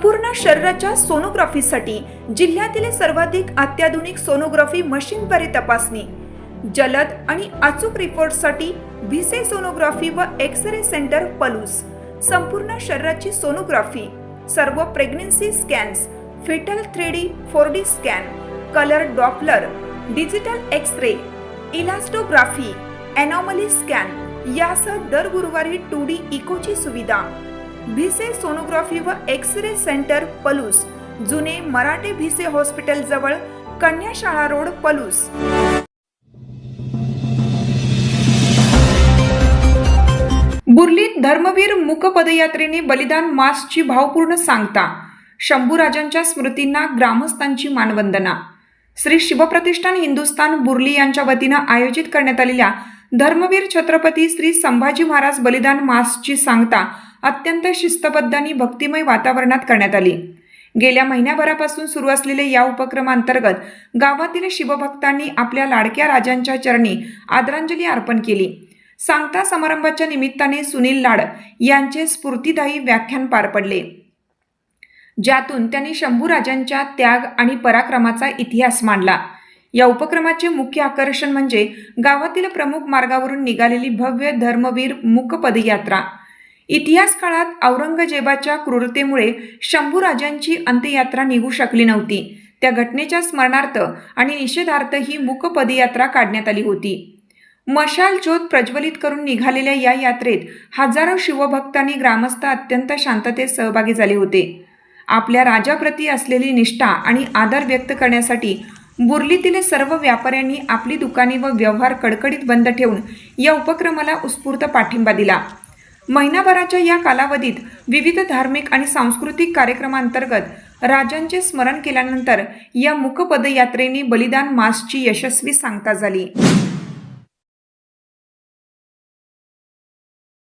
संपूर्ण शरीराच्या सोनोग्राफीसाठी जिल्ह्यातील सर्वाधिक अत्याधुनिक सोनोग्राफी मशीनद्वारे तपासणी, जलद आणि अचूक रिपोर्टसाठी भिसे सोनोग्राफी व एक्स-रे सेंटर पलूस, संपूर्ण शरीराची सोनोग्राफी, सर्व pregnancy scans, fetal 3D 4D scan, colour Doppler, digital X ray, elastography, anomaly scan यासह दर गुरुवारी 2D इकोची सुविधा। भिसे सोनोग्राफी व एक्स-रे सेंटर पलूस, जुने मराठे भिसे हॉस्पिटल जवळ, कन्याशाळा रोड, पलूस। बुर्लीत धर्मवीर मूक पदयात्रेने बलिदान मासची भावपूर्ण सांगता, शंभूराजांच्या स्मृतींना ग्रामस्थांची मानवंदना। श्री शिवप्रतिष्ठान हिंदुस्थान बुर्ली यांच्या वतीने आयोजित करण्यात आलेल्या धर्मवीर छत्रपती श्री संभाजी महाराज बलिदान मासची सांगता अत्यंत शिस्तबद्ध आणि भक्तिमय वातावरणात करण्यात आली। गेल्या महिन्याभरापासून सुरू असलेल्या या उपक्रमांतर्गत गावातील शिवभक्तांनी आपल्या लाडक्या राजांच्या चरणी आदरांजली अर्पण केली। सांगता समारंभाच्या निमित्ताने सुनील लाड यांचे स्फूर्तिदायी व्याख्यान पार पडले, ज्यातून त्यांनी शंभूराजांच्या त्याग आणि पराक्रमाचा इतिहास मांडला। या उपक्रमाचे मुख्य आकर्षण म्हणजे गावातील प्रमुख मार्गावरून निघालेली भव्य धर्मवीर मूक पदयात्रा। इतिहास काळात औरंगजेबाच्या क्रूरतेमुळे शंभूराजांची अंत्ययात्रा निघू शकली नव्हती। त्या घटनेच्या स्मरणार्थ आणि निषेधार्थ ही मूक पदयात्रा काढण्यात आली होती। मशाल ज्योत प्रज्वलित करून निघालेल्या या यात्रेत हजारो शिवभक्त आणि ग्रामस्थ अत्यंत शांततेत सहभागी झाले होते। आपल्या राजाप्रती असलेली निष्ठा आणि आदर व्यक्त करण्यासाठी बुर्लीतील सर्व व्यापाऱ्यांनी आपली दुकाने व व्यवहार कडकडीत बंद ठेवून या उपक्रमाला उत्स्फूर्त पाठिंबा दिला। महिनाभराच्या या कालावधीत विविध धार्मिक आणि सांस्कृतिक कार्यक्रमांतर्गत राजांचे स्मरण केल्यानंतर या मूक पदयात्रेने बलिदान मासची यशस्वी सांगता झाली।